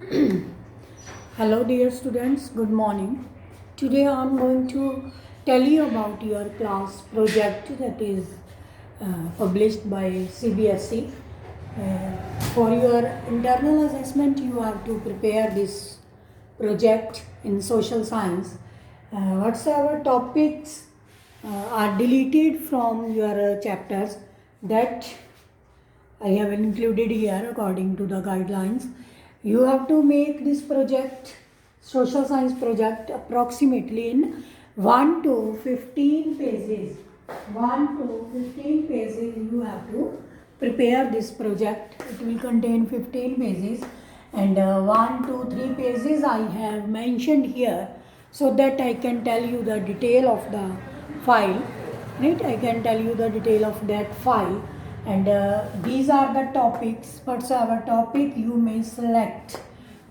Hello dear students, good morning. Today I am going to tell you about your class project that is published by CBSE. For your internal assessment you have to prepare this project in social science. Whatsoever topics are deleted from your chapters that I have included here according to the guidelines. You have to make this project, social science project, approximately in 1 to 15 pages. 1 to 15 pages you have to prepare this project. It will contain 15 pages and 1 to 3 pages I have mentioned here so that I can tell you the detail of the file. Right? I can tell you the detail of that file and these are the topics. Whatsoever topic you may select,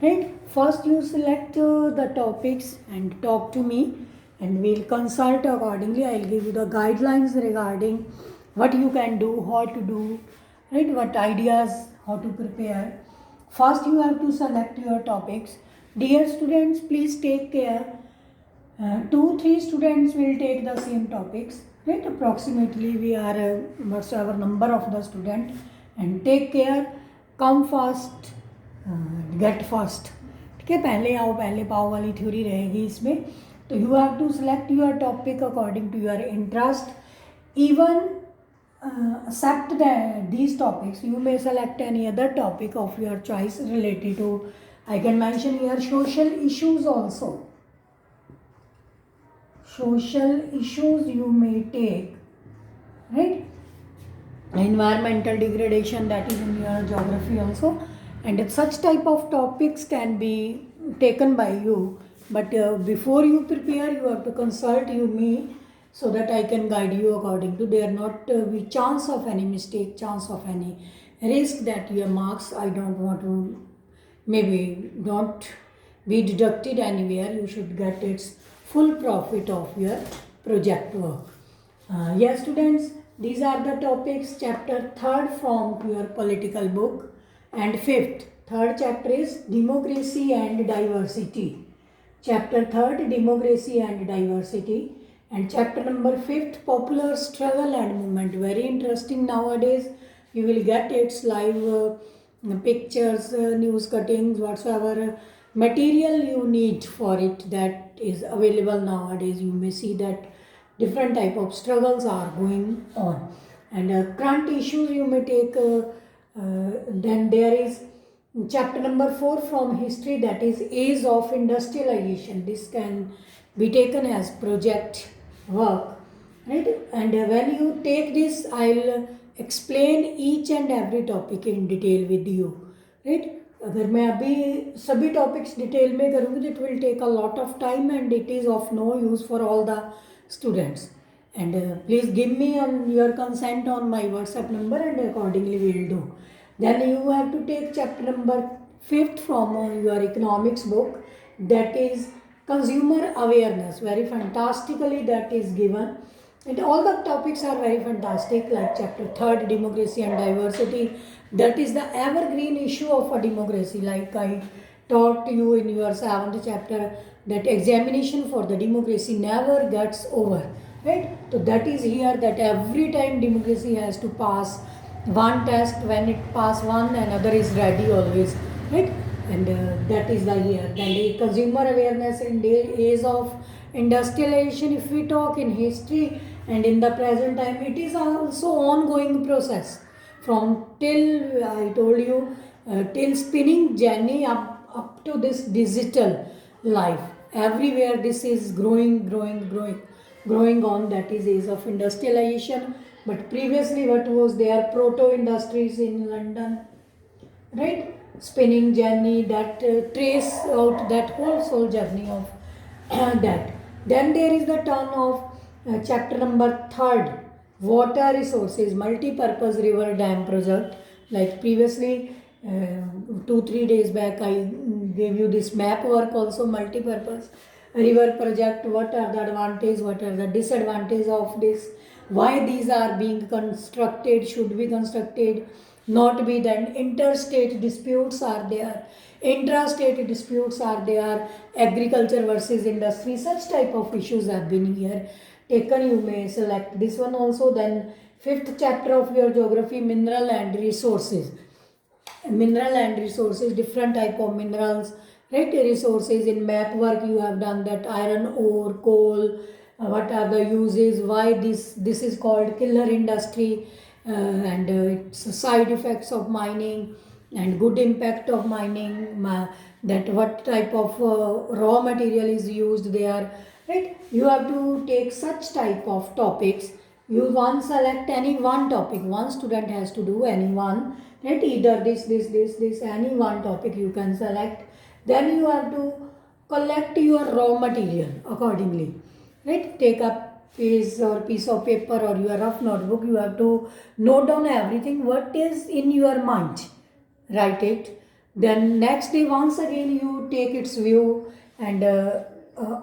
right? First you select the topics and talk to me and we'll consult accordingly. I'll give you the guidelines regarding what you can do, how to do, right? What ideas, how to prepare. First you have to select your topics. Dear students, please take care. 2-3 students will take the same topics, right? Approximately we are whatsoever number of the student, and take care, come first, get first. ठीक है, पहले आओ पहले पाओ वाली theory रहेगी इसमें. तो you have to select your topic according to your interest. Even except these topics, you may select any other topic of your choice related to, I can mention here, social issues also. Social issues you may take, right? Environmental degradation, that is in your geography also, and such type of topics can be taken by you, but before you prepare you have to consult me so that I can guide you according to, there not be chance of any mistake, chance of any risk that your marks, I don't want to, maybe don't be deducted anywhere. You should get its full profit of your project work. Yes students, these are the topics. Chapter 3rd from your political book, and 5th, third chapter is democracy and diversity. Chapter 3rd, democracy and diversity, and chapter number 5th, popular struggle and movement. Very interesting nowadays. You will get its live pictures, news cuttings, whatsoever material you need for it, that is available nowadays. You may see that different type of struggles are going on, and current issues you may take. Then there is chapter number 4 from history, that is age of industrialization. This can be taken as project work, right? And when you take this, I'll explain each and every topic in detail with you, right? अगर मैं अभी सभी topics detail में करूँगी तो it will take a lot of time and it is of no use for all the students. And please give me on your consent on my WhatsApp number, and accordingly we will do. Then you have to take chapter number 5th from your economics book, that is consumer awareness. Very fantastically that is given, and all the topics are very fantastic, like chapter 3rd, democracy and diversity. That is the evergreen issue of a democracy. Like I taught you in your 7th chapter, that examination for the democracy never gets over, right? So that is here, that every time democracy has to pass one test. When it pass one, another is ready always, right? And that is the here. Then the consumer awareness in the age of industrialization, if we talk in history and in the present time, it is also ongoing process from till I told you till spinning jenny up to this digital life. Everywhere this is growing on, that is age of industrialization. But previously what was there, proto industries in London, right? Spinning jenny, that trace out that whole soul journey of that. Then there is the turn of chapter number 3rd, water resources, multi-purpose river dam project. Like previously 2-3 days back I gave you this map work also, multi-purpose river project. What are the advantages, what are the disadvantages of this, why these are being constructed, should be constructed, not be. Then interstate disputes are there, Intra-state disputes are there, agriculture versus industry, such type of issues have been here taken. You may select this one also. Then fifth chapter of your geography, mineral and resources. Mineral and resources, different type of minerals, right? Resources in map work you have done that, iron ore, coal, what are the uses, why this is called killer industry, and its side effects of mining and good impact of mining, that what type of raw material is used there, right? You have to take such type of topics. You one select any one topic, one student has to do any one, right? Either this, any one topic you can select. Then you have to collect your raw material accordingly, right? Take a piece of paper or your rough notebook. You have to note down everything what is in your mind, write it. Then next day once again you take its view, and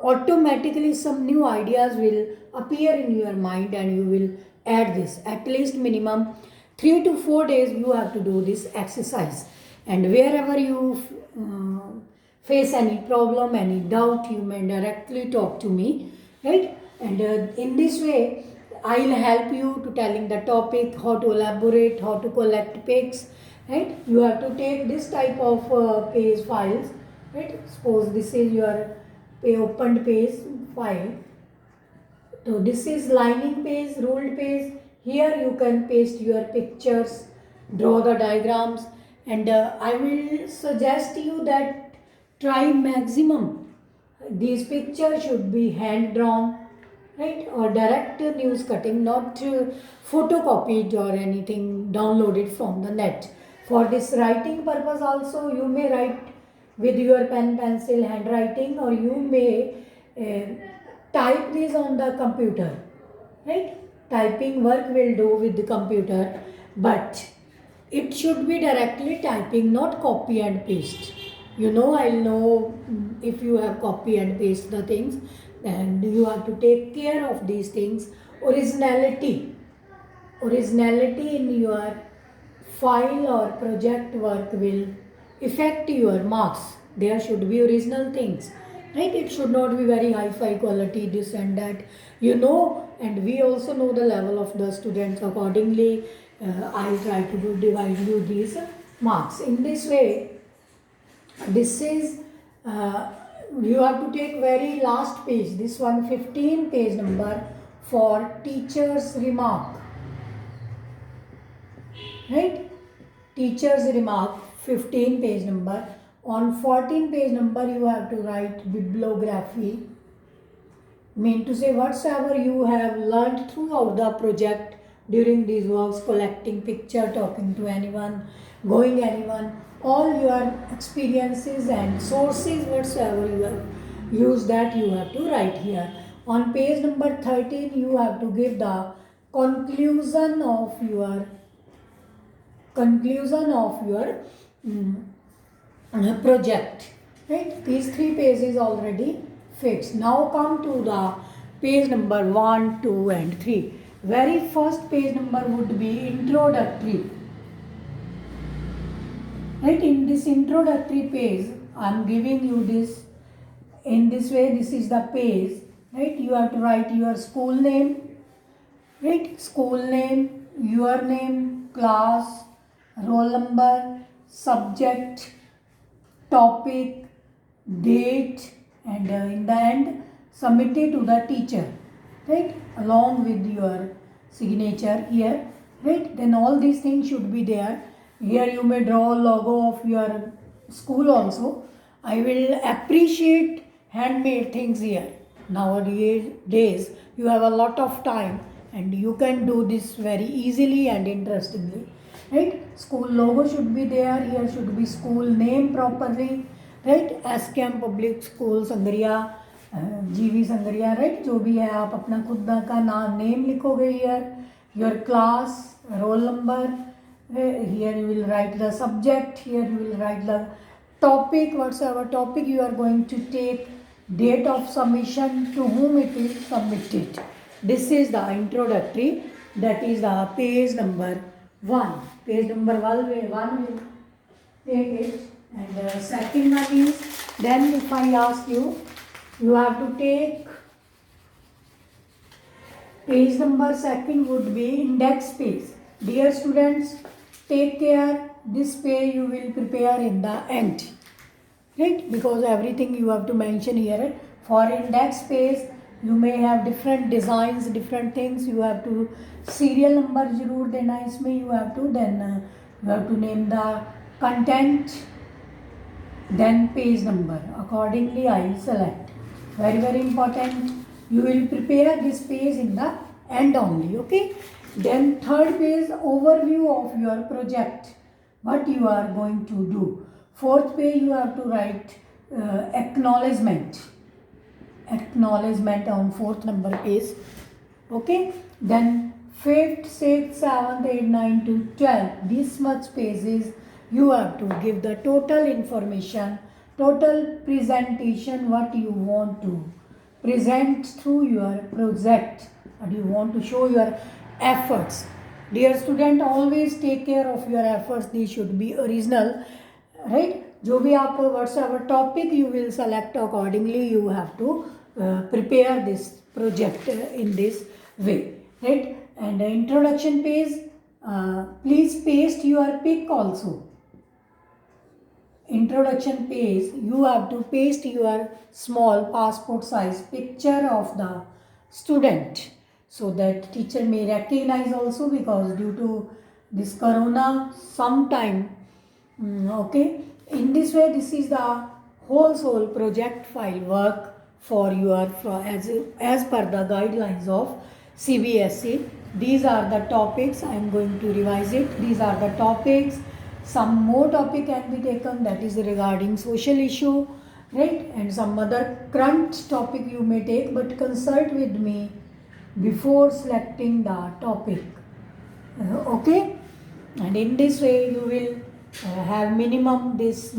automatically some new ideas will appear in your mind, and you will add this. At least minimum 3 to 4 days you have to do this exercise. And wherever you face any problem, any doubt, you may directly talk to me, right? And in this way I'll help you to telling the topic, how to elaborate, how to collect pics, right? You have to take this type of page files, right? Suppose this is your opened page file. So this is lining page, ruled page. Here you can paste your pictures, draw the diagrams, and I will suggest you that try maximum. These pictures should be hand drawn, right? Or direct news cutting, not photocopied or anything downloaded from the net. For this writing purpose also, you may write with your pen, pencil, handwriting, or you may type this on the computer, right? Typing work will do with the computer, but it should be directly typing, not copy and paste. I'll know if you have copy and paste the things, then you have to take care of these things. Originality in your file or project work will affect your marks. There should be original things, right? It should not be very high-fi quality, this and that, and we also know the level of the students. Accordingly, I try to divide you these marks. In this way, this is you have to take very last page, this one, 15 page number, for teacher's remark, right? Teacher's remark, 15 page number. On 14 page number you have to write bibliography, mean to say whatsoever you have learned throughout the project during these works, collecting picture, talking to anyone, going anyone, all your experiences and sources whatsoever you have used, that you have to write here. On page number 13 you have to give the conclusion of your project, right? These 3 pages already fixed. Now come to the page number 1, 2 and 3. Very first page number would be introductory, right? In this introductory page I am giving you this in this way. This is the page, right? You have to write your school name, right? School name, your name, class, roll number, subject, topic, date, and in the end submit it to the teacher, right? Along with your signature here, right? Then all these things should be there. Here you may draw a logo of your school also. I will appreciate handmade things here. Nowadays you have a lot of time and you can do this very easily and interestingly, right? School logo should be there. Here should be school name properly, right? SKM Public School Sangaria, GV Sangaria, right? जो भी है आप अपना खुद का नाम name लिखोगे here, your class, roll number. Here you will write the subject. Here you will write the topic, whatsoever topic you are going to take, date of submission, to whom it is submitted. This is the introductory, that is the page number 1. Page number 1 will take it. And second one is, then if I ask you, you have to take page number second would be index page. Dear students, take care, this page you will prepare in the end, right? Because everything you have to mention here. For index page, you may have different designs, different things. You have to serial number जरूर देना इसमें. You have to then you have to name the content, then page number. Accordingly, I will select. Very very important. You will prepare this page in the end only. Okay. Then third page, overview of your project. What you are going to do. Fourth page, you have to write acknowledgement. Acknowledgement on fourth number page. Okay. Then fifth, sixth, seventh, eighth, ninth to 12. This much pages you have to give the total information, total presentation, what you want to present through your project, and you want to show your efforts. Dear student, always take care of your efforts. These should be original, right? जो भी आप whatever topic you will select, accordingly you have to prepare this project in this way, right? And the introduction page, please paste your pic also. Introduction page, you have to paste your small passport size picture of the student, so that teacher may recognize also, because due to this corona sometime, okay. In this way, this is the whole project file work for your as per the guidelines of CBSE. These are the topics. I am going to revise it. These are the topics. Some more topic can be taken, that is regarding social issue, right? And some other current topic you may take, but consult with me before selecting the topic. Okay? And in this way you will have minimum as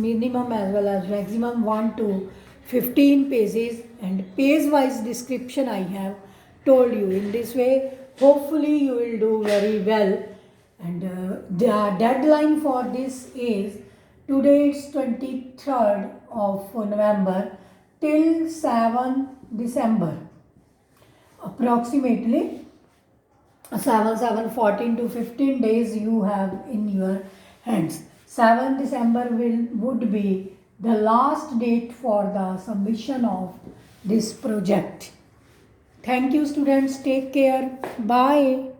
well as maximum 1 to 15 pages, and page wise description I have told you. In this way, hopefully you will do very well. And the deadline for this is, today it's 23rd of November till 7 December. Approximately 14 to 15 days you have in your hands. 7 December would be the last date for the submission of this project. Thank you students. Take care. Bye.